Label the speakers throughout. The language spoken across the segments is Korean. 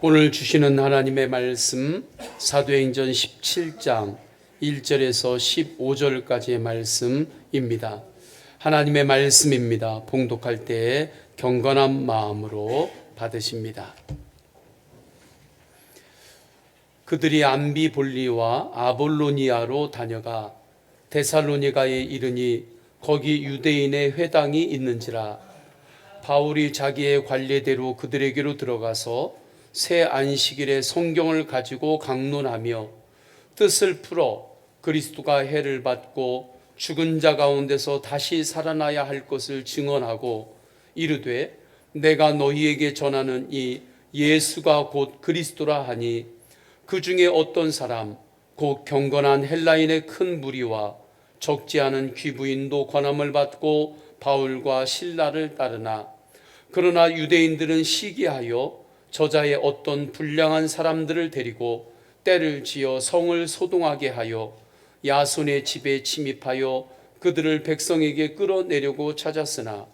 Speaker 1: 오늘 주시는 하나님의 말씀 사도행전 17장 1절에서 15절까지의 말씀입니다. 하나님의 말씀입니다. 봉독할 때에 경건한 마음으로 받으십니다. 그들이 암비볼리와 아볼로니아로 다녀가 데살로니가에 이르니 거기 유대인의 회당이 있는지라. 바울이 자기의 관례대로 그들에게로 들어가서 새 안식일에 성경을 가지고 강론하며 뜻을 풀어 그리스도가 해를 받고 죽은 자 가운데서 다시 살아나야 할 것을 증언하고 이르되 내가 너희에게 전하는 이 예수가 곧 그리스도라 하니 그 중에 어떤 사람 곧 경건한 헬라인의 큰 무리와 적지 않은 귀부인도 권함을 받고 바울과 실라를 따르나 그러나 유대인들은 시기하여 저자의 어떤 불량한 사람들을 데리고 때를 지어 성을 소동하게 하여 야손의 집에 침입하여 그들을 백성에게 끌어내려고 찾았으나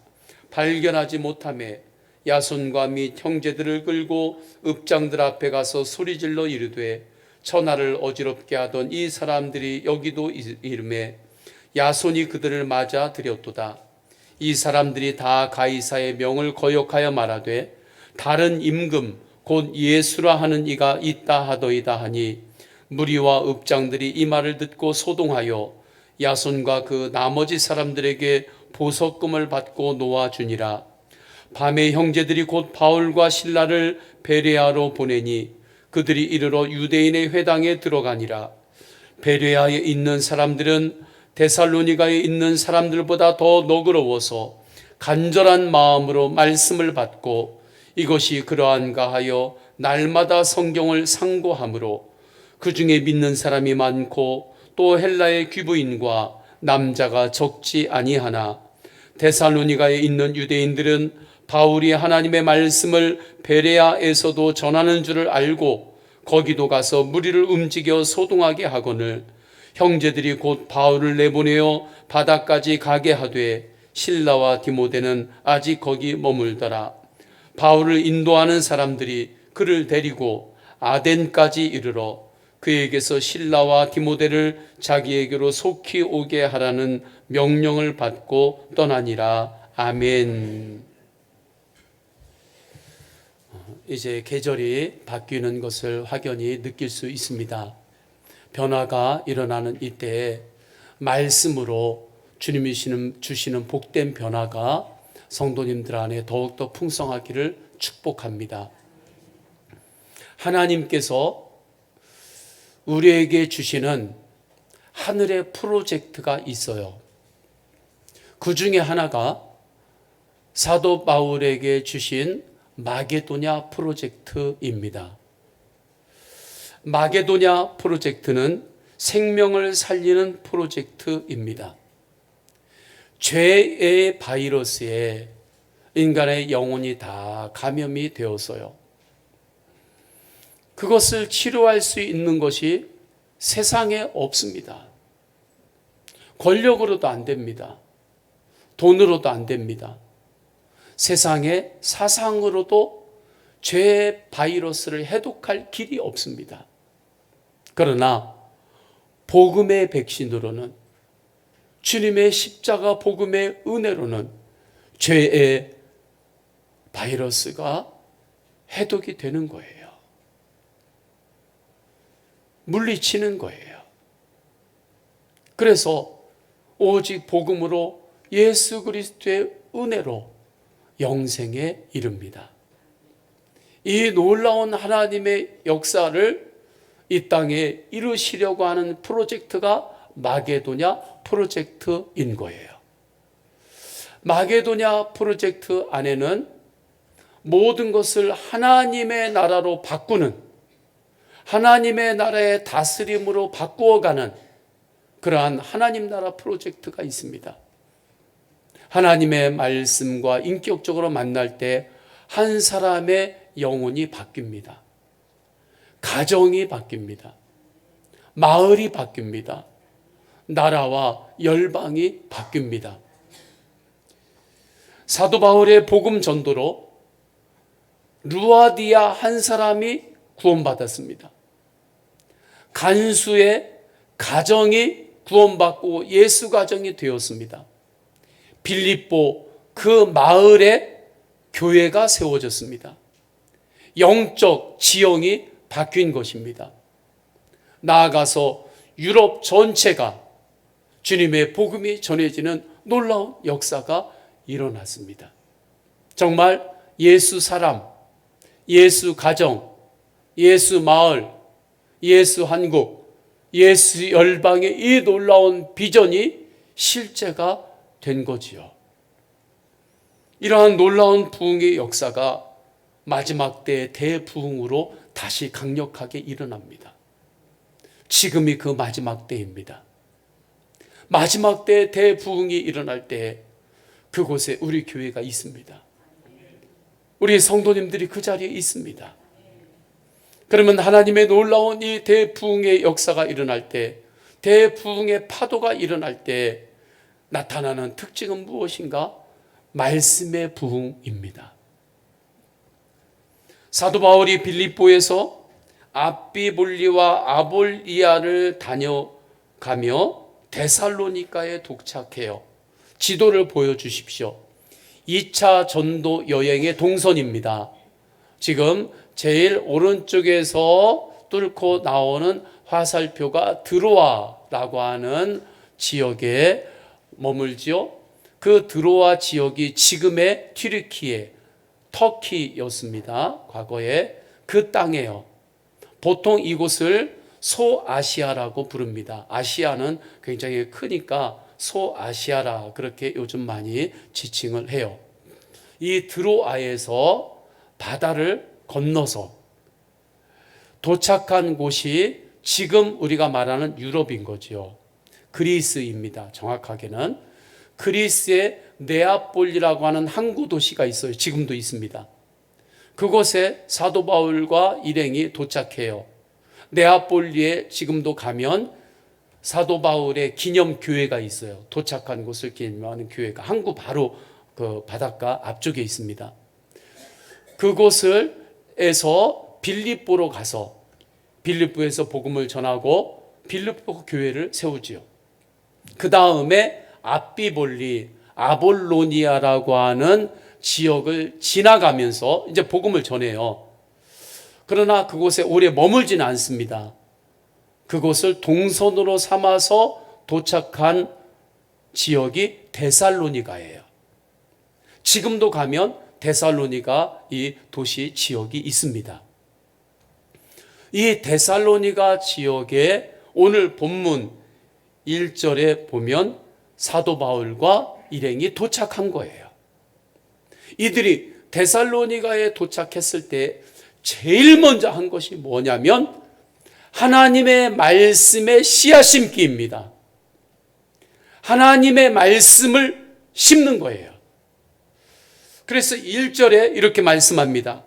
Speaker 1: 발견하지 못하매 야손과 및 형제들을 끌고 읍장들 앞에 가서 소리질러 이르되 천하를 어지럽게 하던 이 사람들이 여기도 이르매 야손이 그들을 맞아 들였도다. 이 사람들이 다 가이사의 명을 거역하여 말하되 다른 임금 곧 예수라 하는 이가 있다 하더이다 하니 무리와 읍장들이 이 말을 듣고 소동하여 야손과 그 나머지 사람들에게 보석금을 받고 놓아주니라. 밤에 형제들이 곧 바울과 실라를 베레아로 보내니 그들이 이르러 유대인의 회당에 들어가니라. 베레아에 있는 사람들은 데살로니가에 있는 사람들보다 더 너그러워서 간절한 마음으로 말씀을 받고 이것이 그러한가 하여 날마다 성경을 상고하므로 그 중에 믿는 사람이 많고 또 헬라의 귀부인과 남자가 적지 아니하나 데살로니가에 있는 유대인들은 바울이 하나님의 말씀을 베레아에서도 전하는 줄을 알고 거기도 가서 무리를 움직여 소동하게 하거늘 형제들이 곧 바울을 내보내어 바다까지 가게 하되 실라와 디모데는 아직 거기 머물더라. 바울을 인도하는 사람들이 그를 데리고 아덴까지 이르러 그에게서 실라와 디모데를 자기에게로 속히 오게 하라는 명령을 받고 떠나니라. 아멘. 이제 계절이 바뀌는 것을 확연히 느낄 수 있습니다. 변화가 일어나는 이때에 말씀으로 주님이 주시는 복된 변화가 성도님들 안에 더욱더 풍성하기를 축복합니다. 하나님께서 우리에게 주시는 하늘의 프로젝트가 있어요. 그 중에 하나가 사도 바울에게 주신 마게도냐 프로젝트입니다. 마게도냐 프로젝트는 생명을 살리는 프로젝트입니다. 죄의 바이러스에 인간의 영혼이 다 감염이 되었어요. 그것을 치료할 수 있는 것이 세상에 없습니다. 권력으로도 안 됩니다. 돈으로도 안 됩니다. 세상의 사상으로도 죄의 바이러스를 해독할 길이 없습니다. 그러나 복음의 백신으로는 주님의 십자가 복음의 은혜로는 죄의 바이러스가 해독이 되는 거예요. 물리치는 거예요. 그래서 오직 복음으로 예수 그리스도의 은혜로 영생에 이릅니다. 이 놀라운 하나님의 역사를 이 땅에 이루시려고 하는 프로젝트가 마게도냐 프로젝트인 거예요. 마게도냐 프로젝트 안에는 모든 것을 하나님의 나라로 바꾸는, 하나님의 나라의 다스림으로 바꾸어가는 그러한 하나님 나라 프로젝트가 있습니다. 하나님의 말씀과 인격적으로 만날 때 한 사람의 영혼이 바뀝니다. 가정이 바뀝니다. 마을이 바뀝니다. 나라와 열방이 바뀝니다. 사도 바울의 복음 전도로 루아디아 한 사람이 구원받았습니다. 간수의 가정이 구원받고 예수 가정이 되었습니다. 빌립보 그 마을에 교회가 세워졌습니다. 영적 지형이 바뀐 것입니다. 나아가서 유럽 전체가 주님의 복음이 전해지는 놀라운 역사가 일어났습니다. 정말 예수 사람, 예수 가정, 예수 마을, 예수 한국, 예수 열방의 이 놀라운 비전이 실제가 된 거지요. 이러한 놀라운 부흥의 역사가 마지막 때의 대부흥으로 다시 강력하게 일어납니다. 지금이 그 마지막 때입니다. 마지막 때의 대부흥이 일어날 때 그곳에 우리 교회가 있습니다. 우리 성도님들이 그 자리에 있습니다. 그러면 하나님의 놀라운 이 대부흥의 역사가 일어날 때, 대부흥의 파도가 일어날 때 나타나는 특징은 무엇인가? 말씀의 부흥입니다. 사도 바울이 빌립보에서 아비볼리와 아볼리아를 다녀가며 데살로니가에 도착해요. 지도를 보여주십시오. 2차 전도 여행의 동선입니다. 지금 제일 오른쪽에서 뚫고 나오는 화살표가 드로아라고 하는 지역에 머물지요. 그 드로아 지역이 지금의 튀르키예, 터키였습니다. 과거에 그 땅이에요. 보통 이곳을 소아시아라고 부릅니다. 아시아는 굉장히 크니까 소아시아라 그렇게 요즘 많이 지칭을 해요. 이 드로아에서 바다를 건너서 도착한 곳이 지금 우리가 말하는 유럽인 거죠. 그리스입니다. 정확하게는 그리스의 네아폴리라고 하는 항구 도시가 있어요. 지금도 있습니다. 그곳에 사도 바울과 일행이 도착해요. 네아폴리에 지금도 가면 사도 바울의 기념 교회가 있어요. 도착한 곳을 기념하는 교회가 항구 바로 그 바닷가 앞쪽에 있습니다. 그곳에서 빌립보로 가서 빌립보에서 복음을 전하고 빌립보 교회를 세우지요. 그 다음에 아비볼리, 아볼로니아라고 하는 지역을 지나가면서 이제 복음을 전해요. 그러나 그곳에 오래 머물지는 않습니다. 그곳을 동선으로 삼아서 도착한 지역이 데살로니가예요. 지금도 가면 데살로니가 이 도시 지역이 있습니다. 이 데살로니가 지역에 오늘 본문 1절에 보면 사도 바울과 일행이 도착한 거예요. 이들이 데살로니가에 도착했을 때 제일 먼저 한 것이 뭐냐면 하나님의 말씀의 씨앗 심기입니다. 하나님의 말씀을 심는 거예요. 그래서 1절에 이렇게 말씀합니다.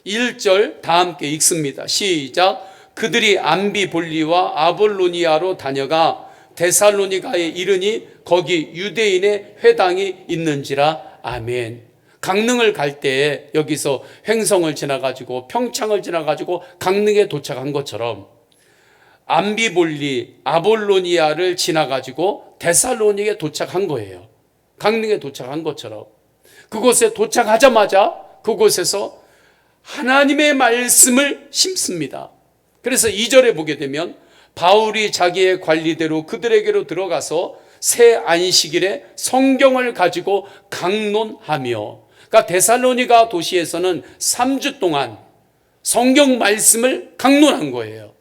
Speaker 1: 1절 다 함께 읽습니다. 시작. 그들이 암비볼리와 아볼로니아로 다녀가 데살로니가에 이르니 거기 유대인의 회당이 있는지라. 아멘. 강릉을 갈 때 여기서 횡성을 지나가지고 평창을 지나가지고 강릉에 도착한 것처럼 암비볼리, 아볼로니아를 지나가지고 데살로니가에 도착한 거예요. 강릉에 도착한 것처럼 그곳에 도착하자마자 그곳에서 하나님의 말씀을 심습니다. 그래서 2절에 보게 되면 바울이 자기의 관리대로 그들에게로 들어가서 새 안식일에 성경을 가지고 강론하며, 그러니까 데살로니가 도시에서는 3주 동안 성경 말씀을 강론한 거예요.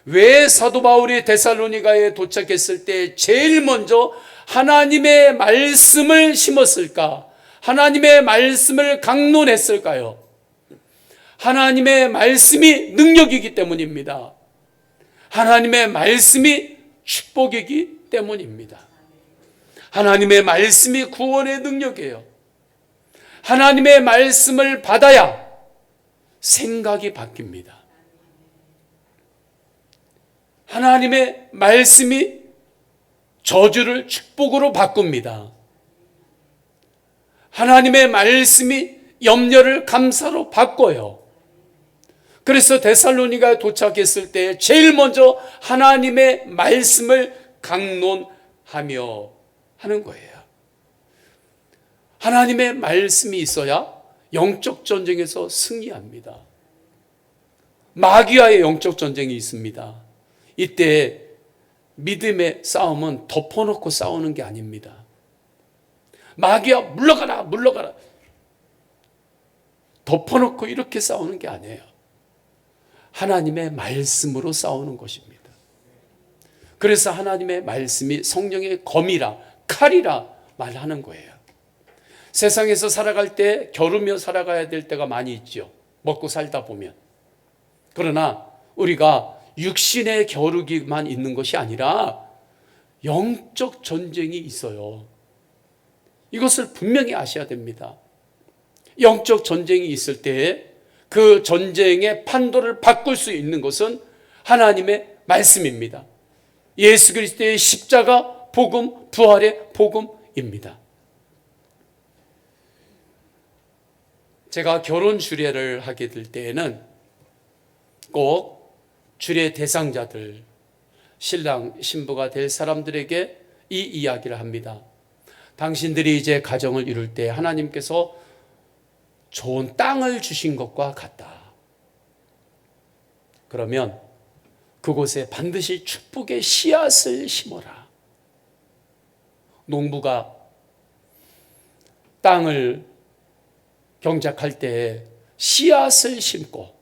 Speaker 1: 왜 사도 바울이 데살로니가에 도착했을 때 제일 먼저 하나님의 말씀을 심었을까? 하나님의 말씀을 강론했을까요? 하나님의 말씀이 능력이기 때문입니다. 하나님의 말씀이 축복이기 때문입니다. 하나님의 말씀이 구원의 능력이에요. 하나님의 말씀을 받아야 생각이 바뀝니다. 하나님의 말씀이 저주를 축복으로 바꿉니다. 하나님의 말씀이 염려를 감사로 바꿔요. 그래서 데살로니가에 도착했을 때 제일 먼저 하나님의 말씀을 강론하며 하는 거예요. 하나님의 말씀이 있어야 영적 전쟁에서 승리합니다. 마귀와의 영적 전쟁이 있습니다. 이때 믿음의 싸움은 덮어놓고 싸우는 게 아닙니다. 마귀야 물러가라 물러가라 덮어놓고 이렇게 싸우는 게 아니에요. 하나님의 말씀으로 싸우는 것입니다. 그래서 하나님의 말씀이 성령의 검이라 칼이라 말하는 거예요. 세상에서 살아갈 때 겨루며 살아가야 될 때가 많이 있죠. 먹고 살다 보면. 그러나 우리가 육신의 겨루기만 있는 것이 아니라 영적 전쟁이 있어요. 이것을 분명히 아셔야 됩니다. 영적 전쟁이 있을 때 그 전쟁의 판도를 바꿀 수 있는 것은 하나님의 말씀입니다. 예수 그리스도의 십자가 복음, 부활의 복음입니다. 제가 결혼 주례를 하게 될 때에는 꼭 주례 대상자들, 신랑, 신부가 될 사람들에게 이 이야기를 합니다. 당신들이 이제 가정을 이룰 때 하나님께서 좋은 땅을 주신 것과 같다. 그러면 그곳에 반드시 축복의 씨앗을 심어라. 농부가 땅을 경작할 때 씨앗을 심고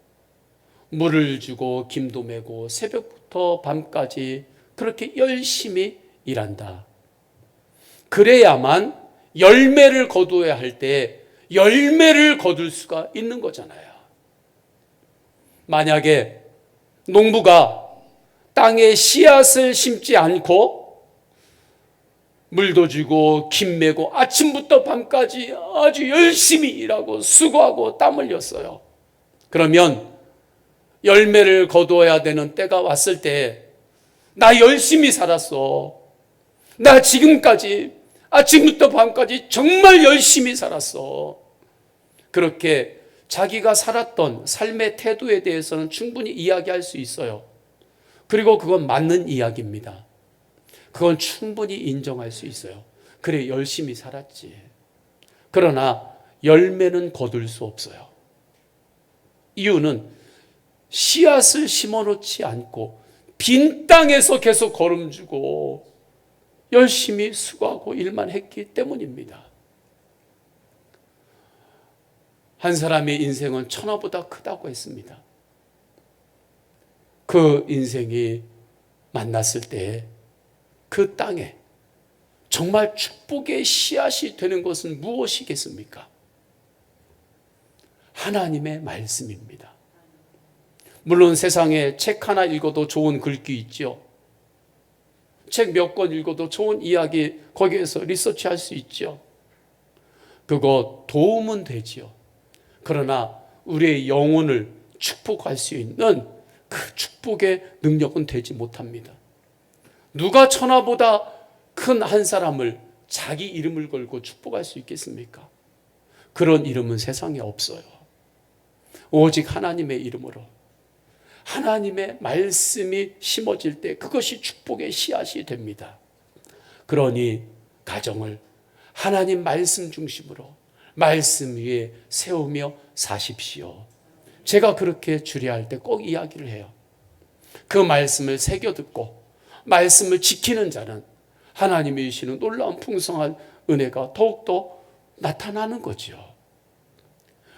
Speaker 1: 물을 주고 김도 매고 새벽부터 밤까지 그렇게 열심히 일한다. 그래야만 열매를 거두어야 할 때 열매를 거둘 수가 있는 거잖아요. 만약에 농부가 땅에 씨앗을 심지 않고 물도 주고 김 매고 아침부터 밤까지 아주 열심히 일하고 수고하고 땀 흘렸어요. 그러면 열매를 거두어야 되는 때가 왔을 때 나 열심히 살았어. 나 지금까지 아침부터 밤까지 정말 열심히 살았어. 그렇게 자기가 살았던 삶의 태도에 대해서는 충분히 이야기할 수 있어요. 그리고 그건 맞는 이야기입니다. 그건 충분히 인정할 수 있어요. 그래, 열심히 살았지. 그러나 열매는 거둘 수 없어요. 이유는 씨앗을 심어놓지 않고 빈 땅에서 계속 거름주고 열심히 수고하고 일만 했기 때문입니다. 한 사람의 인생은 천하보다 크다고 했습니다. 그 인생이 만났을 때 그 땅에 정말 축복의 씨앗이 되는 것은 무엇이겠습니까? 하나님의 말씀입니다. 물론 세상에 책 하나 읽어도 좋은 글귀 있죠. 책 몇 권 읽어도 좋은 이야기 거기에서 리서치할 수 있죠. 그거 도움은 되지요. 그러나 우리의 영혼을 축복할 수 있는 그 축복의 능력은 되지 못합니다. 누가 천하보다 큰 한 사람을 자기 이름을 걸고 축복할 수 있겠습니까? 그런 이름은 세상에 없어요. 오직 하나님의 이름으로 하나님의 말씀이 심어질 때 그것이 축복의 씨앗이 됩니다. 그러니 가정을 하나님 말씀 중심으로 말씀 위에 세우며 사십시오. 제가 그렇게 주례할 때 꼭 이야기를 해요. 그 말씀을 새겨 듣고 말씀을 지키는 자는 하나님이 주시는 놀라운 풍성한 은혜가 더욱더 나타나는 거죠.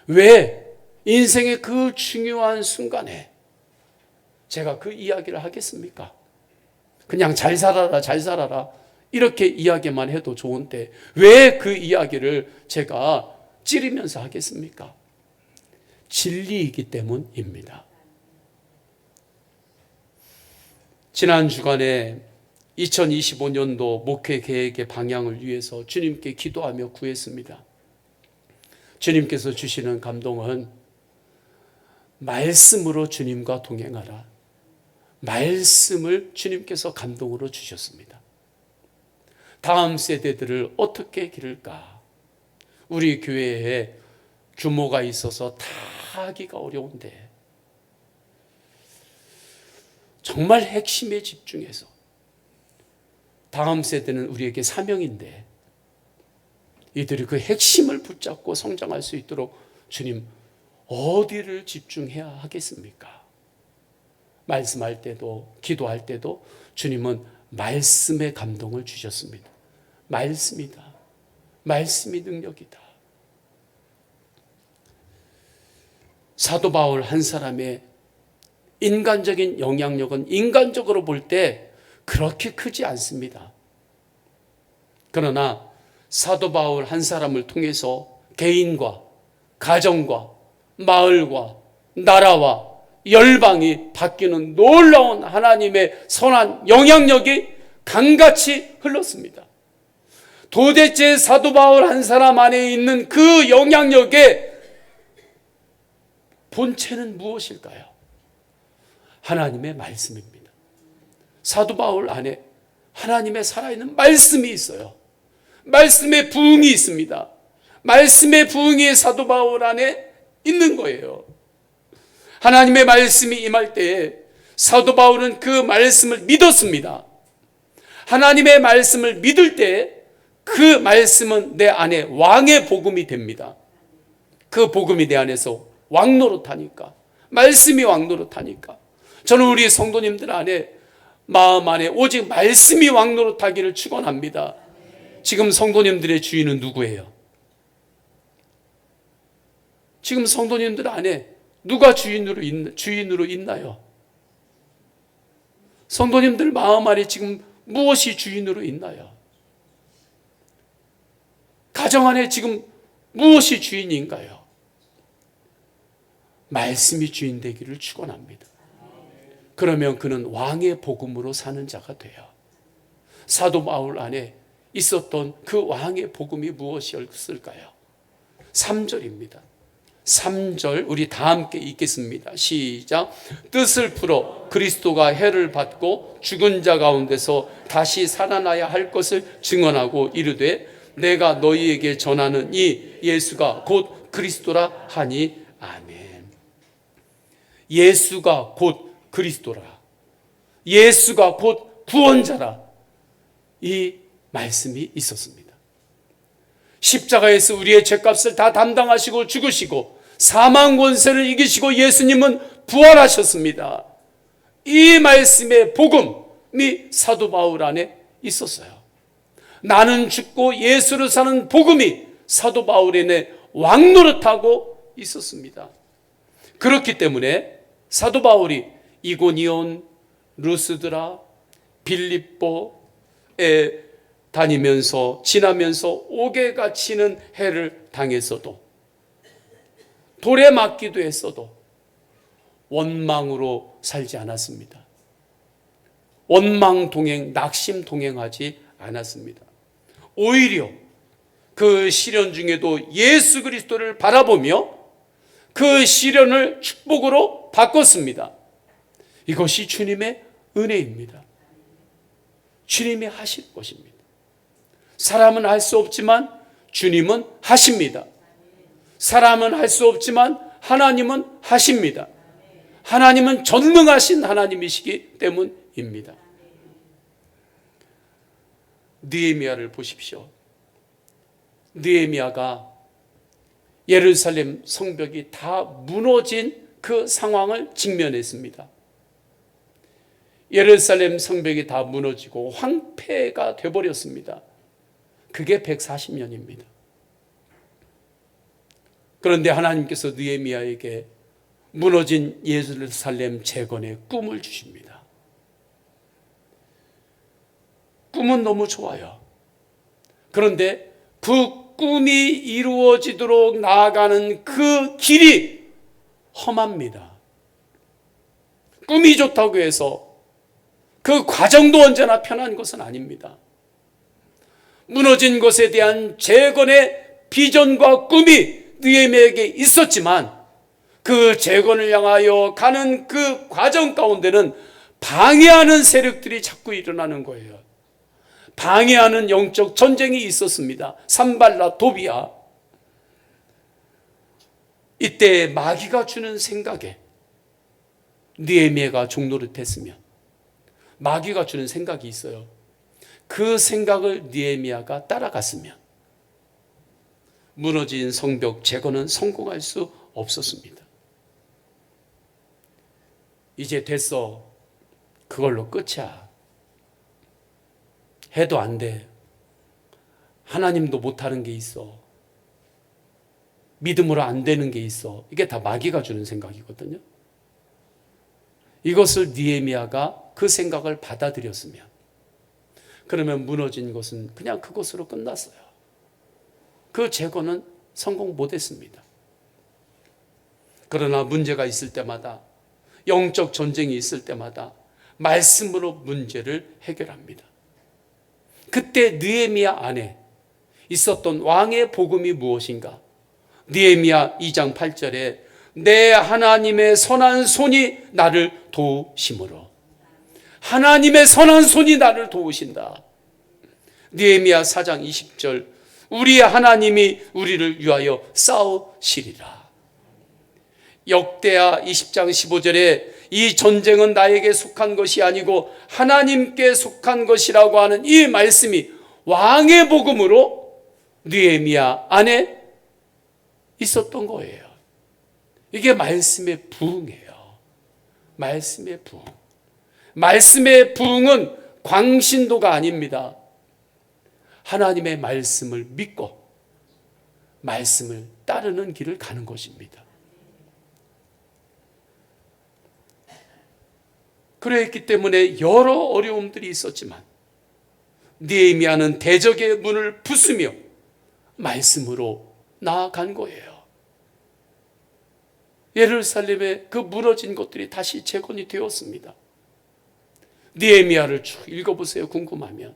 Speaker 1: 왜 인생의 그 중요한 순간에 제가 그 이야기를 하겠습니까? 그냥 잘 살아라 잘 살아라 이렇게 이야기만 해도 좋은데 왜 그 이야기를 제가 찌르면서 하겠습니까? 진리이기 때문입니다. 지난 주간에 2025년도 목회 계획의 방향을 위해서 주님께 기도하며 구했습니다. 주님께서 주시는 감동은 말씀으로 주님과 동행하라. 말씀을 주님께서 감동으로 주셨습니다. 다음 세대들을 어떻게 기를까? 우리 교회에 규모가 있어서 다 하기가 어려운데 정말 핵심에 집중해서 다음 세대는 우리에게 사명인데 이들이 그 핵심을 붙잡고 성장할 수 있도록 주님 어디를 집중해야 하겠습니까? 말씀할 때도 기도할 때도 주님은 말씀의 감동을 주셨습니다. 말씀이다. 말씀이 능력이다. 사도 바울 한 사람의 인간적인 영향력은 인간적으로 볼 때 그렇게 크지 않습니다. 그러나 사도 바울 한 사람을 통해서 개인과 가정과 마을과 나라와 열방이 바뀌는 놀라운 하나님의 선한 영향력이 강같이 흘렀습니다. 도대체 사도 바울 한 사람 안에 있는 그 영향력의 본체는 무엇일까요? 하나님의 말씀입니다. 사도 바울 안에 하나님의 살아있는 말씀이 있어요. 말씀의 부흥이 있습니다. 말씀의 부흥이 사도 바울 안에 있는 거예요. 하나님의 말씀이 임할 때에 사도 바울은 그 말씀을 믿었습니다. 하나님의 말씀을 믿을 때 그 말씀은 내 안에 왕의 복음이 됩니다. 그 복음이 내 안에서 왕노릇하니까, 말씀이 왕노릇하니까 저는 우리 성도님들 안에 마음 안에 오직 말씀이 왕노릇하기를 축원합니다. 지금 성도님들의 주인은 누구예요? 지금 성도님들 안에 누가 주인으로 있나요? 성도님들 마음 안에 지금 무엇이 주인으로 있나요? 가정 안에 지금 무엇이 주인인가요? 말씀이 주인 되기를 축원합니다. 그러면 그는 왕의 복음으로 사는 자가 돼요. 사도 바울 안에 있었던 그 왕의 복음이 무엇이었을까요? 3절입니다. 3절 우리 다 함께 읽겠습니다. 시작. 뜻을 풀어 그리스도가 해를 받고 죽은 자 가운데서 다시 살아나야 할 것을 증언하고 이르되 내가 너희에게 전하는 이 예수가 곧 그리스도라 하니 아멘. 예수가 곧 그리스도라. 예수가 곧 구원자라. 이 말씀이 있었습니다. 십자가에서 우리의 죄값을 다 담당하시고 죽으시고 사망 권세를 이기시고 예수님은 부활하셨습니다. 이 말씀의 복음이 사도 바울 안에 있었어요. 나는 죽고 예수를 사는 복음이 사도 바울에 왕노릇하고 있었습니다. 그렇기 때문에 사도 바울이 이고니온, 루스드라, 빌립보에 다니면서 지나면서 옥에 갇히는 해를 당했어도 돌에 맞기도 했어도 원망으로 살지 않았습니다. 원망 동행, 낙심 동행하지 않았습니다. 오히려 그 시련 중에도 예수 그리스도를 바라보며 그 시련을 축복으로 바꿨습니다. 이것이 주님의 은혜입니다. 주님이 하실 것입니다. 사람은 할 수 없지만 주님은 하십니다. 사람은 할 수 없지만 하나님은 하십니다. 하나님은 전능하신 하나님이시기 때문입니다. 느헤미야를 보십시오. 느헤미야가 예루살렘 성벽이 다 무너진 그 상황을 직면했습니다. 예루살렘 성벽이 다 무너지고 황폐가 되어버렸습니다. 그게 140년입니다. 그런데 하나님께서 느헤미야에게 무너진 예루살렘 재건의 꿈을 주십니다. 꿈은 너무 좋아요. 그런데 그 꿈이 이루어지도록 나아가는 그 길이 험합니다. 꿈이 좋다고 해서 그 과정도 언제나 편한 것은 아닙니다. 무너진 것에 대한 재건의 비전과 꿈이 느헤미야에게 있었지만 그 재건을 향하여 가는 그 과정 가운데는 방해하는 세력들이 자꾸 일어나는 거예요. 방해하는 영적 전쟁이 있었습니다. 산발라, 도비아. 이때 마귀가 주는 생각에 느헤미야가 종노릇했으면, 마귀가 주는 생각이 있어요. 그 생각을 느헤미야가 따라갔으면 무너진 성벽 재건은 성공할 수 없었습니다. 이제 됐어. 그걸로 끝이야. 해도 안 돼. 하나님도 못하는 게 있어. 믿음으로 안 되는 게 있어. 이게 다 마귀가 주는 생각이거든요. 이것을 느헤미야가 그 생각을 받아들였으면, 그러면 무너진 것은 그냥 그것으로 끝났어요. 그 재건은 성공 못했습니다. 그러나 문제가 있을 때마다, 영적 전쟁이 있을 때마다 말씀으로 문제를 해결합니다. 그때 느헤미야 안에 있었던 왕의 복음이 무엇인가? 느헤미야 2장 8절에 내 하나님의 선한 손이 나를 도우심으로, 하나님의 선한 손이 나를 도우신다. 느헤미야 4장 20절 우리 하나님이 우리를 위하여 싸우시리라. 역대하 20장 15절에 이 전쟁은 나에게 속한 것이 아니고 하나님께 속한 것이라고 하는 이 말씀이 왕의 복음으로 느헤미야 안에 있었던 거예요. 이게 말씀의 부흥이에요. 말씀의 부흥. 말씀의 부흥은 광신도가 아닙니다. 하나님의 말씀을 믿고 말씀을 따르는 길을 가는 것입니다. 그랬기 때문에 여러 어려움들이 있었지만 느헤미야는 대적의 문을 부수며 말씀으로 나아간 거예요. 예루살렘의 그 무너진 것들이 다시 재건이 되었습니다. 느헤미야를 쭉 읽어보세요. 궁금하면.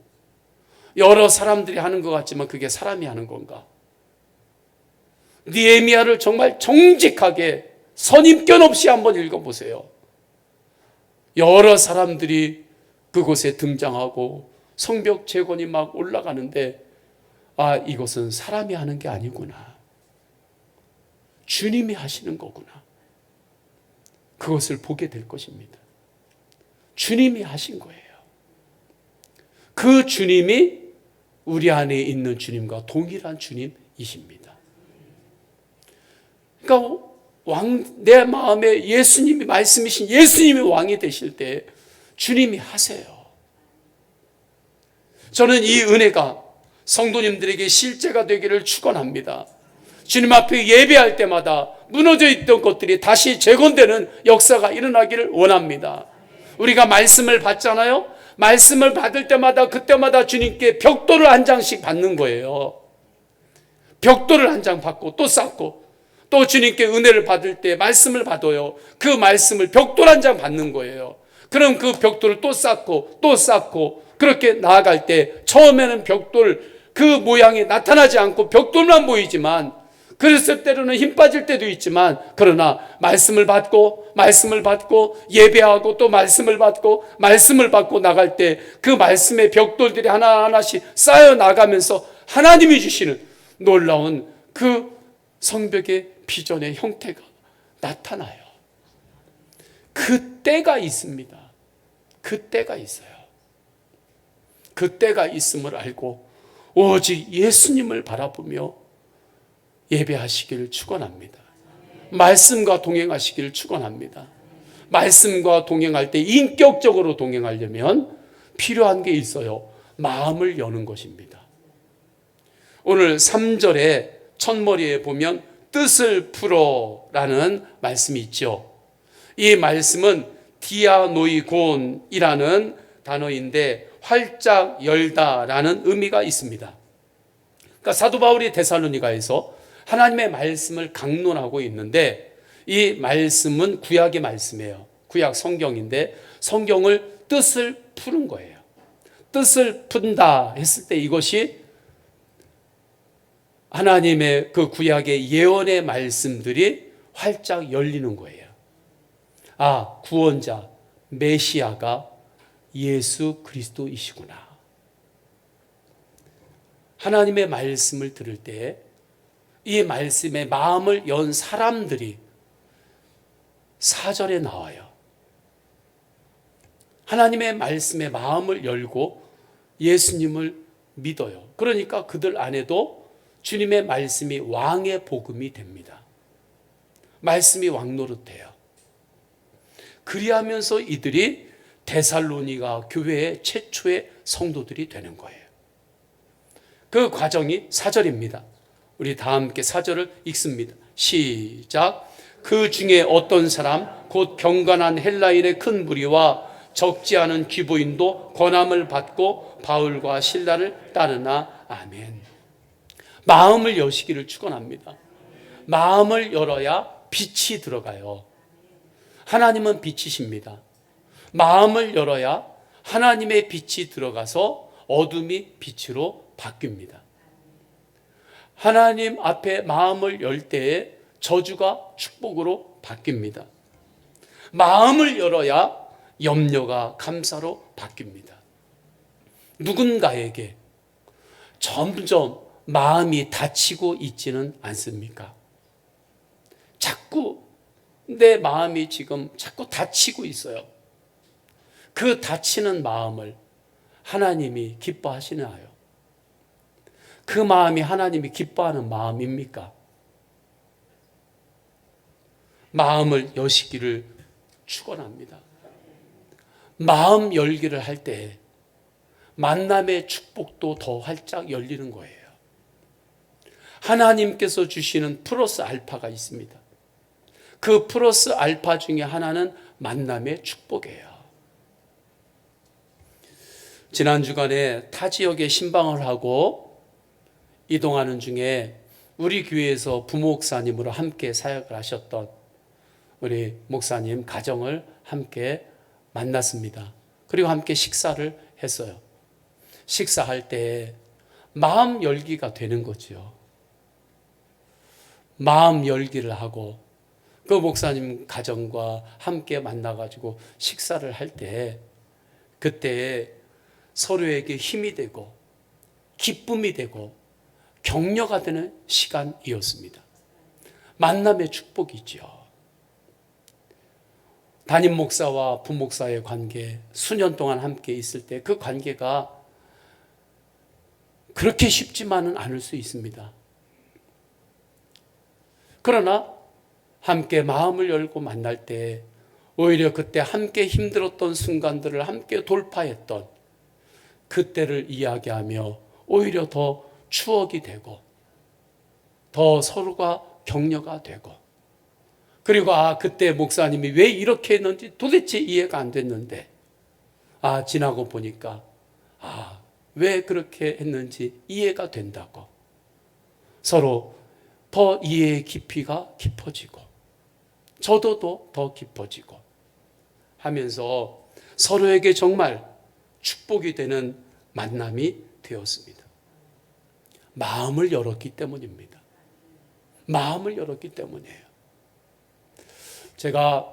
Speaker 1: 여러 사람들이 하는 것 같지만 그게 사람이 하는 건가? 느헤미야를 정말 정직하게 선입견 없이 한번 읽어보세요. 여러 사람들이 그곳에 등장하고 성벽 재건이 막 올라가는데, 아, 이것은 사람이 하는 게 아니구나. 주님이 하시는 거구나. 그것을 보게 될 것입니다. 주님이 하신 거예요. 그 주님이 우리 안에 있는 주님과 동일한 주님이십니다. 그러니까 내 마음에 예수님이 말씀이신 예수님이 왕이 되실 때 주님이 하세요. 저는 이 은혜가 성도님들에게 실제가 되기를 축원합니다. 주님 앞에 예배할 때마다 무너져 있던 것들이 다시 재건되는 역사가 일어나기를 원합니다. 우리가 말씀을 받잖아요. 말씀을 받을 때마다 그때마다 주님께 벽돌을 한 장씩 받는 거예요. 벽돌을 한 장 받고 또 쌓고, 또 주님께 은혜를 받을 때 말씀을 받아요. 그 말씀을 벽돌 한 장 받는 거예요. 그럼 그 벽돌을 또 쌓고 또 쌓고, 그렇게 나아갈 때 처음에는 벽돌 그 모양이 나타나지 않고 벽돌만 보이지만, 그랬을 때로는 힘 빠질 때도 있지만, 그러나 말씀을 받고 예배하고 또 말씀을 받고 나갈 때 그 말씀의 벽돌들이 하나하나씩 쌓여 나가면서 하나님이 주시는 놀라운 그 성벽의 비전의 형태가 나타나요. 그때가 있습니다. 그때가 있어요. 그때가 있음을 알고 오직 예수님을 바라보며 예배하시기를 축원합니다. 말씀과 동행하시기를 축원합니다. 말씀과 동행할 때 인격적으로 동행하려면 필요한 게 있어요. 마음을 여는 것입니다. 오늘 3절에 첫머리에 보면 뜻을 풀어라는 말씀이 있죠. 이 말씀은 디아노이곤이라는 단어인데 활짝 열다라는 의미가 있습니다. 그러니까 사도 바울이 데살로니가에서 하나님의 말씀을 강론하고 있는데, 이 말씀은 구약의 말씀이에요. 구약 성경인데 성경을 뜻을 푸는 거예요. 뜻을 푼다 했을 때 이것이 하나님의 그 구약의 예언의 말씀들이 활짝 열리는 거예요. 아, 구원자 메시아가 예수 그리스도이시구나. 하나님의 말씀을 들을 때 이 말씀에 마음을 연 사람들이 4절에 나와요. 하나님의 말씀에 마음을 열고 예수님을 믿어요. 그러니까 그들 안에도 주님의 말씀이 왕의 복음이 됩니다. 말씀이 왕노릇해요. 그리하면서 이들이 데살로니가 교회의 최초의 성도들이 되는 거예요. 그 과정이 4절입니다. 우리 다 함께 4절을 읽습니다. 시작. 그 중에 어떤 사람 곧 경건한 헬라인의 큰 무리와 적지 않은 귀부인도 권함을 받고 바울과 실라를 따르나. 아멘. 마음을 여시기를 축원합니다. 마음을 열어야 빛이 들어가요. 하나님은 빛이십니다. 마음을 열어야 하나님의 빛이 들어가서 어둠이 빛으로 바뀝니다. 하나님 앞에 마음을 열 때에 저주가 축복으로 바뀝니다. 마음을 열어야 염려가 감사로 바뀝니다. 누군가에게 점점 마음이 닫히고 있지는 않습니까? 자꾸 내 마음이 지금 자꾸 닫히고 있어요. 그 닫히는 마음을 하나님이 기뻐하시나요? 그 마음이 하나님이 기뻐하는 마음입니까? 마음을 여시기를 축원합니다. 마음 열기를 할 때 만남의 축복도 더 활짝 열리는 거예요. 하나님께서 주시는 플러스 알파가 있습니다. 그 플러스 알파 중에 하나는 만남의 축복이에요. 지난 주간에 타 지역에 신방을 하고 이동하는 중에 우리 교회에서 부목사님으로 함께 사역을 하셨던 우리 목사님 가정을 함께 만났습니다. 그리고 함께 식사를 했어요. 식사할 때 마음 열기가 되는 거죠. 마음 열기를 하고 그 목사님 가정과 함께 만나가지고 식사를 할 때 그때 서로에게 힘이 되고 기쁨이 되고 격려가 되는 시간이었습니다. 만남의 축복이죠. 담임 목사와 부목사의 관계, 수년 동안 함께 있을 때 그 관계가 그렇게 쉽지만은 않을 수 있습니다. 그러나 함께 마음을 열고 만날 때 오히려 그때 함께 힘들었던 순간들을 함께 돌파했던 그때를 이야기하며 오히려 더 추억이 되고 더 서로가 격려가 되고 그리고 그때 목사님이 왜 이렇게 했는지 도대체 이해가 안 됐는데 지나고 보니까 왜 그렇게 했는지 이해가 된다고 서로 더 이해의 깊이가 깊어지고 저도 더 깊어지고 하면서 서로에게 정말 축복이 되는 만남이 되었습니다. 마음을 열었기 때문입니다. 마음을 열었기 때문이에요. 제가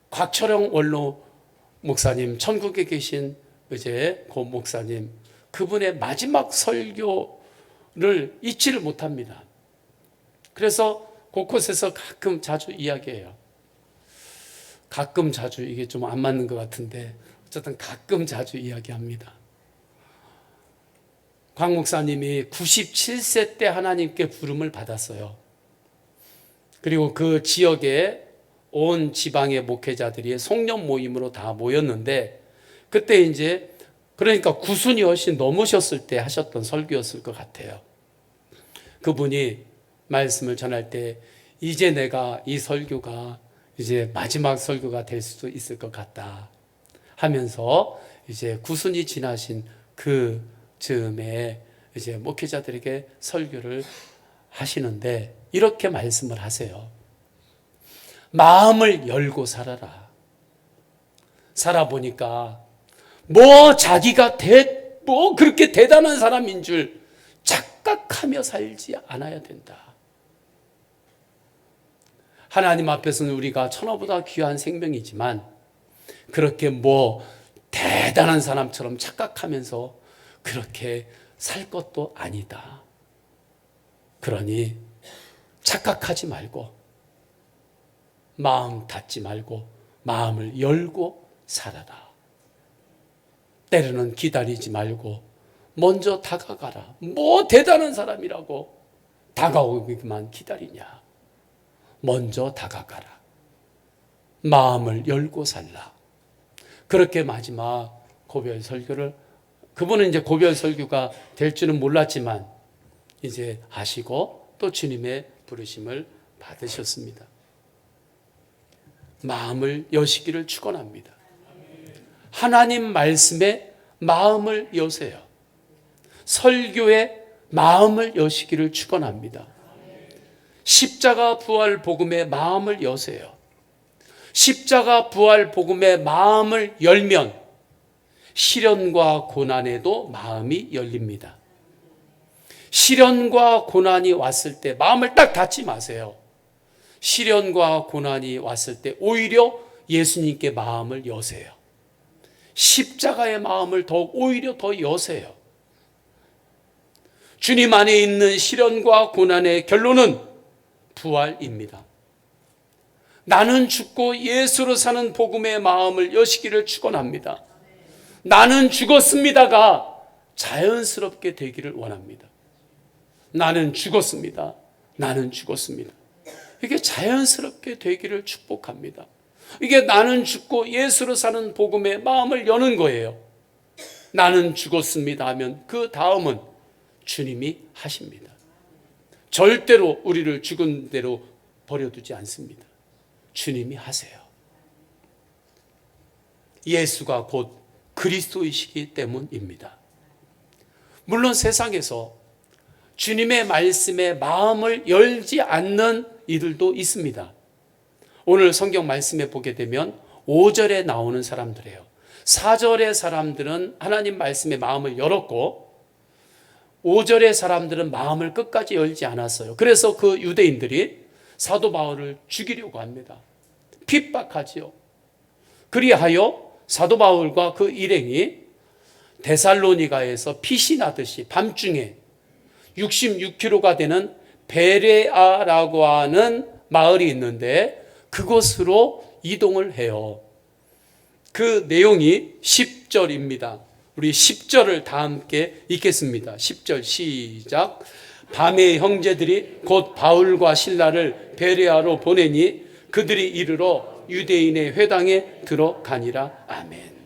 Speaker 1: 곽철영 원로 목사님, 천국에 계신 이제 고 목사님, 그분의 마지막 설교를 잊지를 못합니다. 그래서 곳곳에서 가끔 자주 이야기해요. 가끔 자주 이게 좀 안 맞는 것 같은데 어쨌든 가끔 자주 이야기합니다. 곽 목사님이 97세 때 하나님께 부름을 받았어요. 그리고 그 지역에 온 지방의 목회자들이 송년 모임으로 다 모였는데 그때 이제 그러니까 구순이 훨씬 넘으셨을 때 하셨던 설교였을 것 같아요. 그분이 말씀을 전할 때 이제 내가 이 설교가 이제 마지막 설교가 될 수도 있을 것 같다 하면서 이제 구순이 지나신 그 즈음에 이제 목회자들에게 설교를 하시는데 이렇게 말씀을 하세요. 마음을 열고 살아라. 살아보니까 자기가 그렇게 대단한 사람인 줄 착각하며 살지 않아야 된다. 하나님 앞에서는 우리가 천하보다 귀한 생명이지만 그렇게 대단한 사람처럼 착각하면서 그렇게 살 것도 아니다. 그러니 착각하지 말고, 마음 닫지 말고 마음을 열고 살아라. 때로는 기다리지 말고 먼저 다가가라. 뭐 대단한 사람이라고 다가오기만 기다리냐. 먼저 다가가라. 마음을 열고 살라. 그렇게 마지막 고별 설교를, 그분은 이제 고별 설교가 될 줄은 몰랐지만 이제 하시고 또 주님의 부르심을 받으셨습니다. 마음을 여시기를 축원합니다. 하나님 말씀에 마음을 여세요. 설교에 마음을 여시기를 축원합니다. 십자가 부활 복음에 마음을 여세요. 십자가 부활 복음에 마음을 열면 시련과 고난에도 마음이 열립니다. 시련과 고난이 왔을 때 마음을 딱 닫지 마세요. 시련과 고난이 왔을 때 오히려 예수님께 마음을 여세요. 십자가의 마음을 오히려 더 여세요. 주님 안에 있는 시련과 고난의 결론은 부활입니다. 나는 죽고 예수로 사는 복음의 마음을 여시기를 축원합니다. 나는 죽었습니다가 자연스럽게 되기를 원합니다. 나는 죽었습니다. 나는 죽었습니다. 이게 자연스럽게 되기를 축복합니다. 이게 나는 죽고 예수로 사는 복음의 마음을 여는 거예요. 나는 죽었습니다 하면 그 다음은 주님이 하십니다. 절대로 우리를 죽은 대로 버려두지 않습니다. 주님이 하세요. 예수가 곧 그리스도이시기 때문입니다. 물론 세상에서 주님의 말씀에 마음을 열지 않는 이들도 있습니다. 오늘 성경 말씀에 보게 되면 5절에 나오는 사람들이에요. 4절의 사람들은 하나님 말씀에 마음을 열었고 5절의 사람들은 마음을 끝까지 열지 않았어요. 그래서 그 유대인들이 사도 바울을 죽이려고 합니다. 핍박하지요. 그리하여 사도 바울과 그 일행이 데살로니가에서 빛이 나듯이 밤중에 66km가 되는 베레아라고 하는 마을이 있는데 그곳으로 이동을 해요. 그 내용이 10절입니다. 우리 10절을 다 함께 읽겠습니다. 10절 시작. 밤에 형제들이 곧 바울과 실라를 베레아로 보내니 그들이 이르러 유대인의 회당에 들어가니라. 아멘.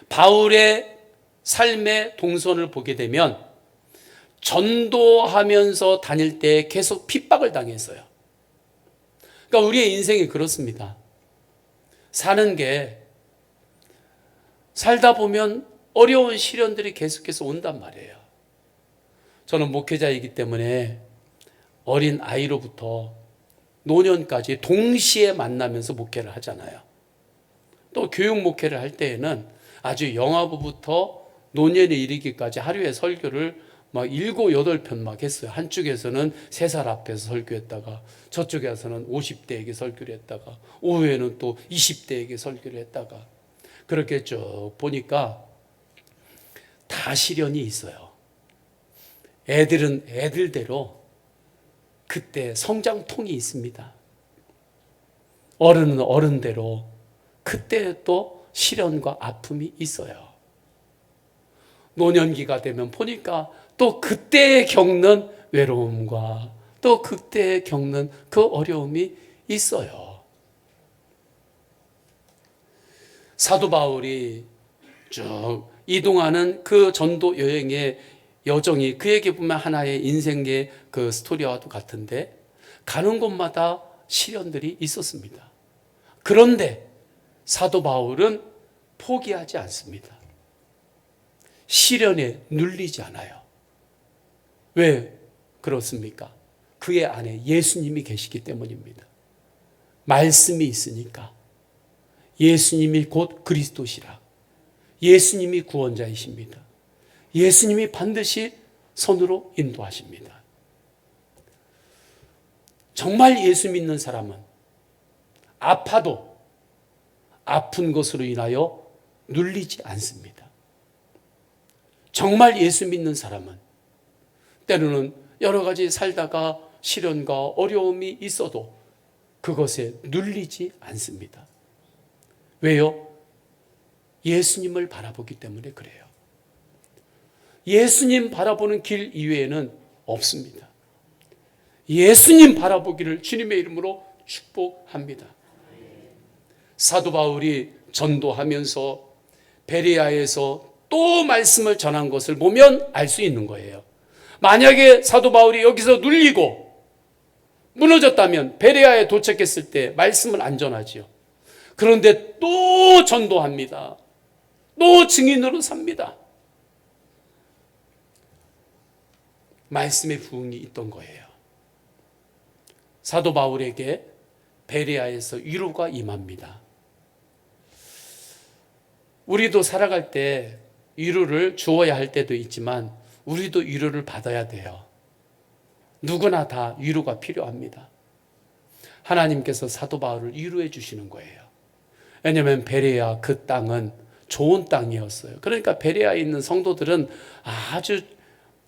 Speaker 1: 바울의 삶의 동선을 보게 되면 전도하면서 다닐 때 계속 핍박을 당했어요. 그러니까 우리의 인생이 그렇습니다. 사는 게 살다 보면 어려운 시련들이 계속해서 온단 말이에요. 저는 목회자이기 때문에 어린 아이로부터 노년까지 동시에 만나면서 목회를 하잖아요. 또 교육 목회를 할 때에는 아주 영아부부터 노년에 이르기까지 하루에 설교를 막 7, 8편 막 했어요. 한쪽에서는 3살 앞에서 설교했다가 저쪽에서는 50대에게 설교를 했다가 오후에는 또 20대에게 설교를 했다가 그렇게 쭉 보니까 다 시련이 있어요. 애들은 애들대로 그때 성장통이 있습니다. 어른은 어른대로 그때 또 시련과 아픔이 있어요. 노년기가 되면 보니까 또 그때 겪는 외로움과 또 그때 겪는 그 어려움이 있어요. 사도 바울이 쭉 이동하는 그 전도 여행의 여정이 그에게 보면 하나의 인생의 그 스토리와도 같은데 가는 곳마다 시련들이 있었습니다. 그런데 사도 바울은 포기하지 않습니다. 시련에 눌리지 않아요. 왜 그렇습니까? 그의 안에 예수님이 계시기 때문입니다. 말씀이 있으니까 예수님이 곧 그리스도시라. 예수님이 구원자이십니다. 예수님이 반드시 선으로 인도하십니다. 정말 예수 믿는 사람은 아파도 아픈 것으로 인하여 눌리지 않습니다. 정말 예수 믿는 사람은 때로는 여러 가지 살다가 시련과 어려움이 있어도 그것에 눌리지 않습니다. 왜요? 예수님을 바라보기 때문에 그래요. 예수님 바라보는 길 이외에는 없습니다. 예수님 바라보기를 주님의 이름으로 축복합니다. 사도 바울이 전도하면서 베레아에서 또 말씀을 전한 것을 보면 알 수 있는 거예요. 만약에 사도 바울이 여기서 눌리고 무너졌다면 베레아에 도착했을 때 말씀을 안 전하지요. 그런데 또 전도합니다. 또 증인으로 삽니다. 말씀의 부흥이 있던 거예요. 사도 바울에게 베레아에서 위로가 임합니다. 우리도 살아갈 때 위로를 주어야 할 때도 있지만 우리도 위로를 받아야 돼요. 누구나 다 위로가 필요합니다. 하나님께서 사도 바울을 위로해 주시는 거예요. 왜냐하면 베레아 그 땅은 좋은 땅이었어요. 그러니까 베레아에 있는 성도들은 아주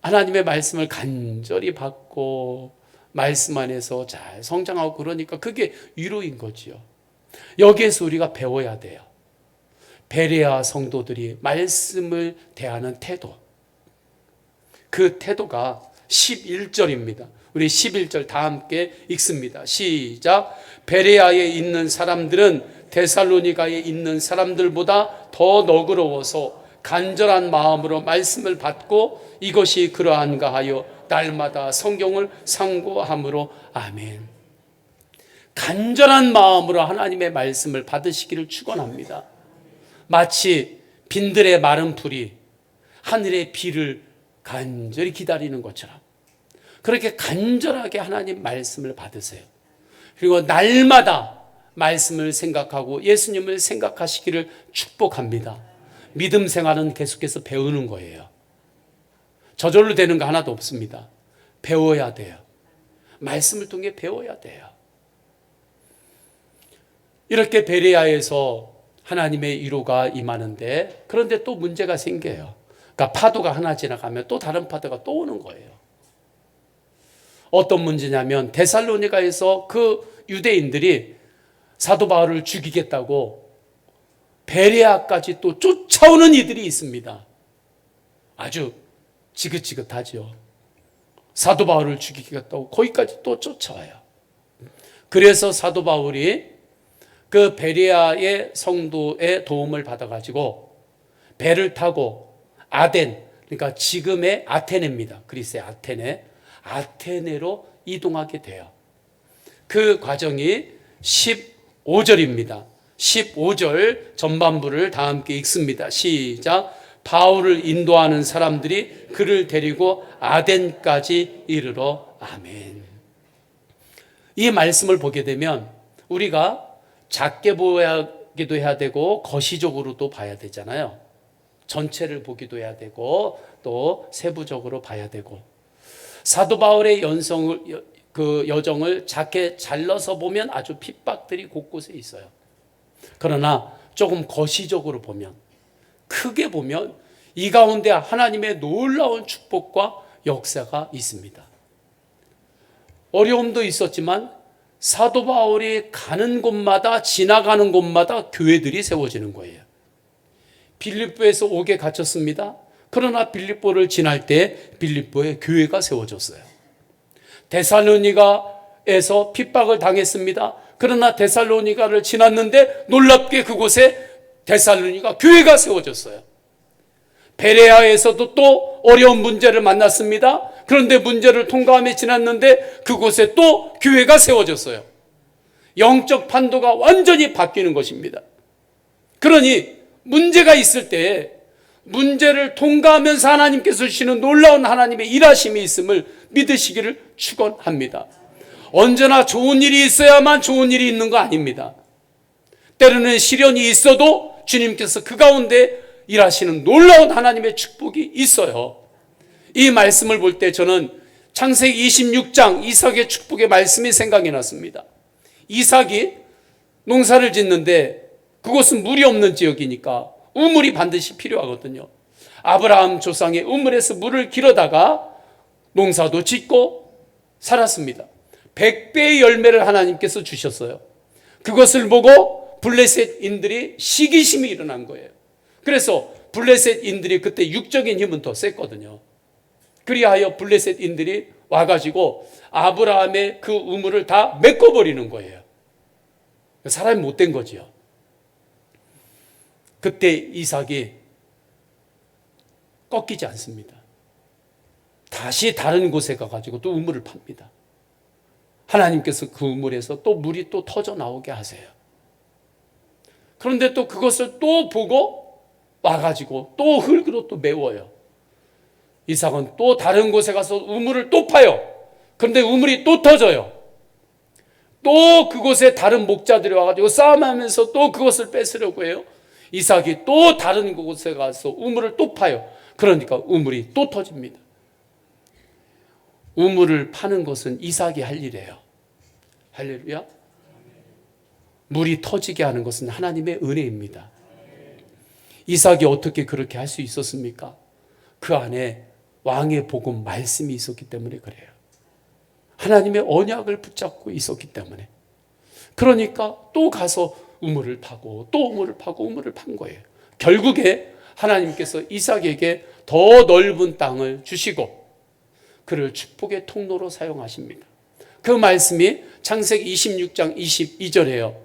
Speaker 1: 하나님의 말씀을 간절히 받고 말씀 안에서 잘 성장하고 그러니까 그게 위로인 거지요. 여기에서 우리가 배워야 돼요. 베레아 성도들이 말씀을 대하는 태도, 그 태도가 11절입니다. 우리 11절 다 함께 읽습니다. 시작. 베레아에 있는 사람들은 데살로니가에 있는 사람들보다 더 너그러워서 간절한 마음으로 말씀을 받고 이것이 그러한가 하여 날마다 성경을 상고함으로 아멘. 간절한 마음으로 하나님의 말씀을 받으시기를 축원합니다. 마치 빈들의 마른 풀이 하늘의 비를 간절히 기다리는 것처럼 그렇게 간절하게 하나님 말씀을 받으세요. 그리고 날마다 말씀을 생각하고 예수님을 생각하시기를 축복합니다. 믿음 생활은 계속해서 배우는 거예요. 저절로 되는 거 하나도 없습니다. 배워야 돼요. 말씀을 통해 배워야 돼요. 이렇게 베레아에서 하나님의 위로가 임하는데 그런데 또 문제가 생겨요. 그러니까 파도가 하나 지나가면 또 다른 파도가 또 오는 거예요. 어떤 문제냐면 데살로니가에서 그 유대인들이 사도 바울을 죽이겠다고 베레아까지 또 쫓아오는 이들이 있습니다. 아주 지긋지긋하죠. 사도 바울을 죽이겠다고 거기까지 또 쫓아와요. 그래서 사도 바울이 그 베레아의 성도의 도움을 받아가지고 배를 타고 아덴, 그러니까 지금의 아테네입니다. 그리스의 아테네로 이동하게 돼요. 그 과정이 15절입니다. 15절 전반부를 다 함께 읽습니다. 시작. 바울을 인도하는 사람들이 그를 데리고 아덴까지 이르러 아멘. 이 말씀을 보게 되면 우리가 작게 보기도 해야 되고 거시적으로도 봐야 되잖아요. 전체를 보기도 해야 되고 또 세부적으로 봐야 되고 사도 바울의 여정을 작게 잘라서 보면 아주 핍박들이 곳곳에 있어요. 그러나 조금 거시적으로 보면 크게 보면 이 가운데 하나님의 놀라운 축복과 역사가 있습니다. 어려움도 있었지만 사도 바울이 가는 곳마다 지나가는 곳마다 교회들이 세워지는 거예요. 빌립보에서 옥에 갇혔습니다. 그러나 빌립보를 지날 때 빌립보에 교회가 세워졌어요. 데살로니가에서 핍박을 당했습니다. 그러나 데살로니가를 지났는데 놀랍게 그곳에 데살로니가 교회가 세워졌어요. 베레아에서도 또 어려운 문제를 만났습니다. 그런데 문제를 통과하며 지났는데 그곳에 또 교회가 세워졌어요. 영적 판도가 완전히 바뀌는 것입니다. 그러니 문제가 있을 때 문제를 통과하면서 하나님께서 주시는 놀라운 하나님의 일하심이 있음을 믿으시기를 축원합니다. 언제나 좋은 일이 있어야만 좋은 일이 있는 거 아닙니다. 때로는 시련이 있어도 주님께서 그 가운데 일하시는 놀라운 하나님의 축복이 있어요. 이 말씀을 볼 때 저는 창세기 26장 이삭의 축복의 말씀이 생각이 났습니다. 이삭이 농사를 짓는데 그곳은 물이 없는 지역이니까 우물이 반드시 필요하거든요. 아브라함 조상의 우물에서 물을 길어다가 농사도 짓고 살았습니다. 100배의 열매를 하나님께서 주셨어요. 그것을 보고 블레셋인들이 시기심이 일어난 거예요. 그래서 블레셋인들이 그때 육적인 힘은 더 셌거든요. 그리하여 블레셋인들이 와가지고 아브라함의 그 우물을 다 메꿔버리는 거예요. 사람이 못된 거지요. 그때 이삭이 꺾이지 않습니다. 다시 다른 곳에 가가지고 또 우물을 팝니다. 하나님께서 그 우물에서 또 물이 또 터져 나오게 하세요. 그런데 또 그것을 또 보고 와가지고 또 흙으로 또 메워요. 이삭은 또 다른 곳에 가서 우물을 또 파요. 그런데 우물이 또 터져요. 또 그곳에 다른 목자들이 와가지고 싸움하면서 또 그것을 뺏으려고 해요. 이삭이 또 다른 곳에 가서 우물을 또 파요. 그러니까 우물이 또 터집니다. 우물을 파는 것은 이삭이 할 일이에요. 할렐루야. 물이 터지게 하는 것은 하나님의 은혜입니다. 이삭이 어떻게 그렇게 할 수 있었습니까? 그 안에 왕의 복음 말씀이 있었기 때문에 그래요. 하나님의 언약을 붙잡고 있었기 때문에. 그러니까 또 가서 우물을 파고 또 우물을 파고 우물을 판 거예요. 결국에 하나님께서 이삭에게 더 넓은 땅을 주시고 그를 축복의 통로로 사용하십니다. 그 말씀이 창세기 26장 22절이에요.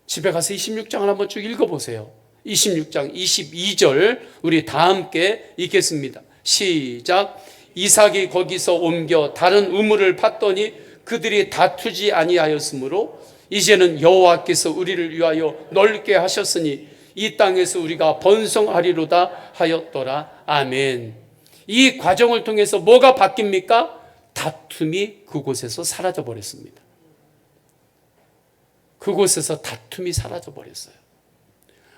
Speaker 1: 집에 가서 26장을 한번 쭉 읽어보세요. 26장 22절 우리 다 함께 읽겠습니다. 시작. 이삭이 거기서 옮겨 다른 우물을 팠더니 그들이 다투지 아니하였으므로 이제는 여호와께서 우리를 위하여 넓게 하셨으니 이 땅에서 우리가 번성하리로다 하였더라. 아멘. 이 과정을 통해서 뭐가 바뀝니까? 다툼이 그곳에서 사라져 버렸습니다. 그곳에서 다툼이 사라져 버렸어요.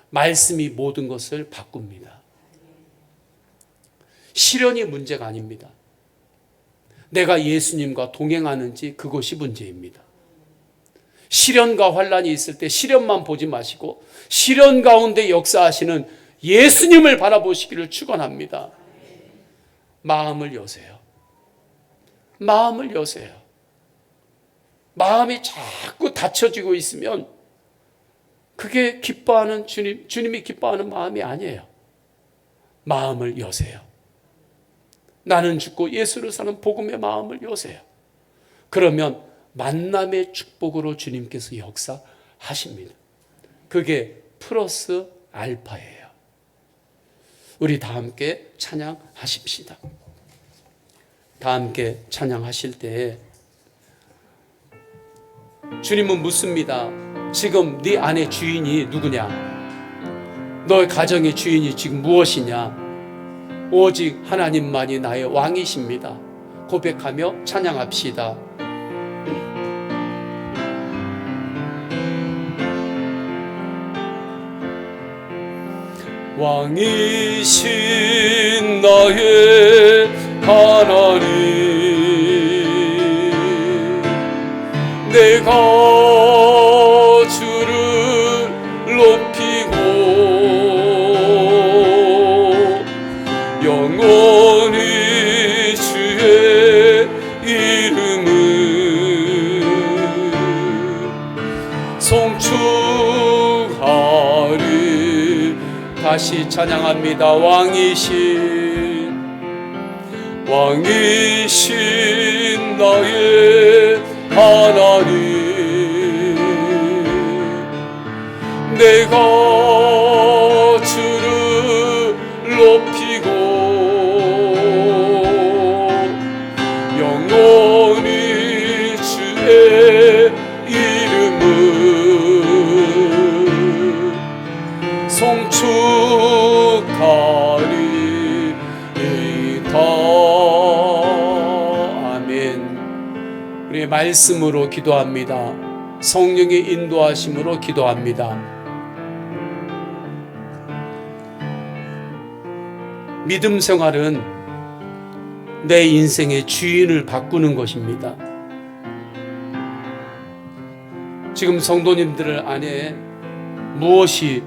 Speaker 1: 말씀이 모든 것을 바꿉니다. 시련이 문제가 아닙니다. 내가 예수님과 동행하는지 그것이 문제입니다. 시련과 환란이 있을 때 시련만 보지 마시고 시련 가운데 역사하시는 예수님을 바라보시기를 축원합니다. 마음을 여세요. 마음을 여세요. 마음이 자꾸 닫혀지고 있으면 그게 기뻐하는 주님이 기뻐하는 마음이 아니에요. 마음을 여세요. 나는 죽고 예수를 사는 복음의 마음을 여세요. 그러면 만남의 축복으로 주님께서 역사하십니다. 그게 플러스 알파예요. 우리 다 함께 찬양하십시다. 다 함께 찬양하실 때 주님은 묻습니다. 지금 네 안의 주인이 누구냐? 너의 가정의 주인이 지금 무엇이냐? 오직 하나님만이 나의 왕이십니다. 고백하며 찬양합시다. 왕이신 나의 하나님, 내가 주를 높이고 영원히 주의 이름을 송축하리. 다시 찬양합니다. 왕이신 나의 하나님, 내가 주를 높이고 영원히 주의 이름을 송축하리이다. 아멘. 우리 말씀으로 기도합니다. 성령의 인도하심으로 기도합니다. 믿음 생활은 내 인생의 주인을 바꾸는 것입니다. 지금 성도님들 안에 무엇이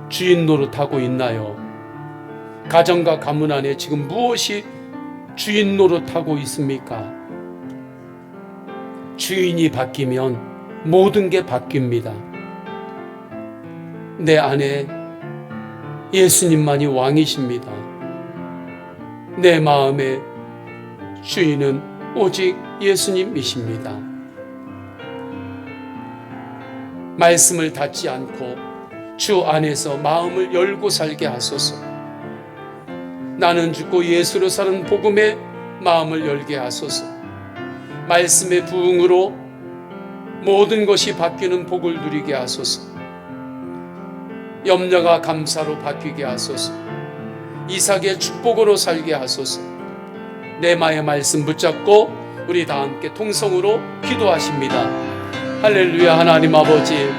Speaker 1: 주인 노릇하고 있나요? 가정과 가문 안에 지금 무엇이 주인 노릇하고 있습니까? 주인이 바뀌면 모든 게 바뀝니다. 내 안에 예수님만이 왕이십니다. 내 마음의 주인은 오직 예수님이십니다. 말씀을 닫지 않고 주 안에서 마음을 열고 살게 하소서. 나는 죽고 예수로 사는 복음에 마음을 열게 하소서. 말씀의 부흥으로 모든 것이 바뀌는 복을 누리게 하소서. 염려가 감사로 바뀌게 하소서. 이삭의 축복으로 살게 하소서. 레마의 말씀 붙잡고 우리 다 함께 통성으로 기도하십니다. 할렐루야. 하나님 아버지,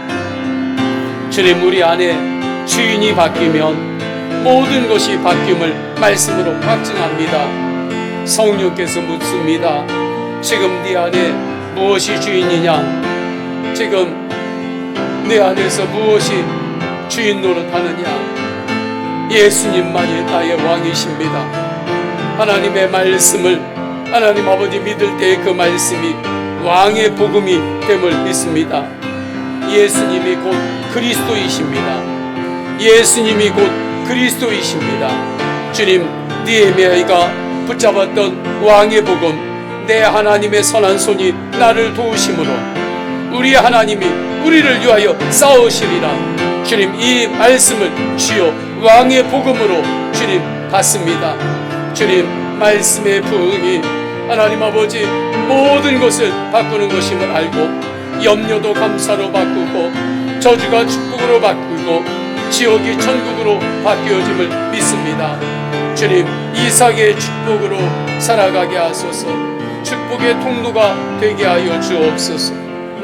Speaker 1: 주님, 우리 안에 주인이 바뀌면 모든 것이 바뀜을 말씀으로 확증합니다. 성령께서 묻습니다. 지금 네 안에 무엇이 주인이냐? 지금 내 안에서 무엇이 주인 노릇하느냐? 예수님만이 나의 왕이십니다. 하나님의 말씀을 하나님 아버지 믿을 때에 그 말씀이 왕의 복음이 됨을 믿습니다. 예수님이 곧 그리스도이십니다. 예수님이 곧 그리스도이십니다. 주님, 느헤미야가 붙잡았던 왕의 복음, 내 하나님의 선한 손이 나를 도우심으로 우리 하나님이 우리를 위하여 싸우시리라. 주님, 이 말씀을 주여 왕의 복음으로 주님 받습니다. 주님, 말씀의 부흥이 하나님 아버지 모든 것을 바꾸는 것임을 알고 염려도 감사로 바꾸고 저주가 축복으로 바꾸고 지옥이 천국으로 바뀌어짐을 믿습니다. 주님, 이삭의 축복으로 살아가게 하소서. 축복의 통로가 되게 하여 주옵소서.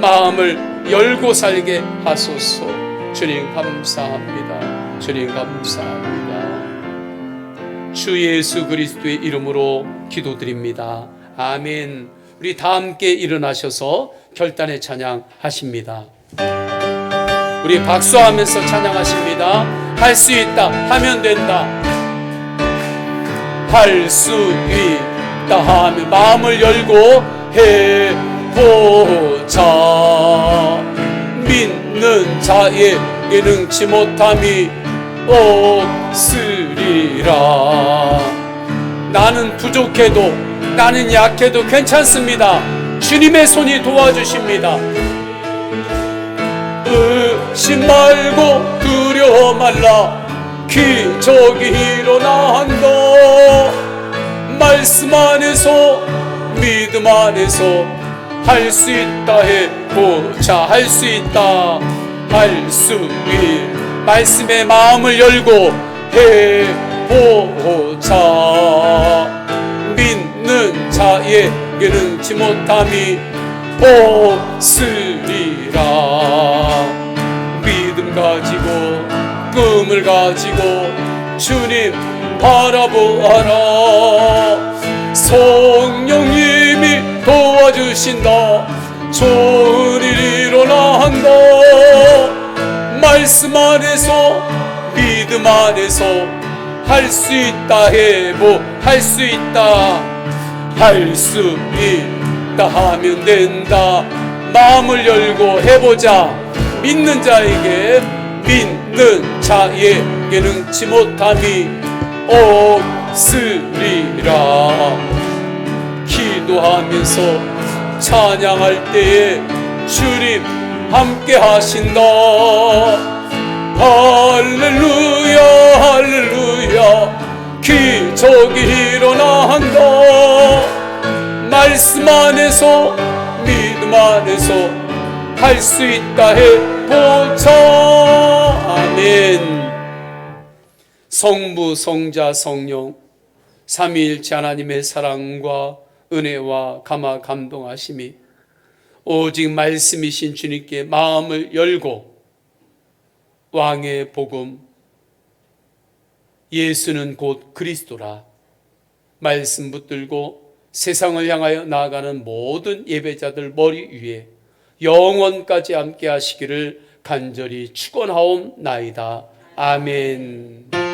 Speaker 1: 마음을 열고 살게 하소서. 주님 감사합니다. 주님 감사합니다. 주 예수 그리스도의 이름으로 기도드립니다. 아멘. 우리 다 함께 일어나셔서 결단의 찬양 하십니다. 우리 박수하면서 찬양하십니다. 할 수 있다 하면 된다. 할 수 있다 하면 마음을 열고 해보자. 믿는 자의 능치 못함이 없으리라. 나는 부족해도 나는 약해도 괜찮습니다. 주님의 손이 도와주십니다. 의심 말고 두려워 말라. 기적이 일어난다. 말씀 안에서 믿음 안에서 할 수 있다 해보자. 할 수 있다. 할 수 있다. 말씀에 마음을 열고 해보자. 믿는 자에게 능치 못함이 없으리라. 믿음 가지고 꿈을 가지고 주님 바라보아라. 성령님이 도와주신다. 좋은 일이 일어난다. 말씀 안에서 믿음 안에서 할 수 있다 할 수 있다. 할 수 있다 하면 된다. 마음을 열고 해보자. 믿는 자에게 능치 못함이 없으리라. 기도하면서 찬양할 때에 주님 함께 하신다. 할렐루야 할렐루야. 기적이 일어난다. 말씀 안에서 믿음 안에서 할 수 있다 해보자. 아멘. 성부 성자 성령 삼위일체 하나님의 사랑과 은혜와 감화 감동하심이 오직 말씀이신 주님께 마음을 열고 왕의 복음, 예수는 곧 그리스도라 말씀 붙들고 세상을 향하여 나아가는 모든 예배자들 머리 위에 영원까지 함께 하시기를 간절히 축원하옵나이다. 아멘.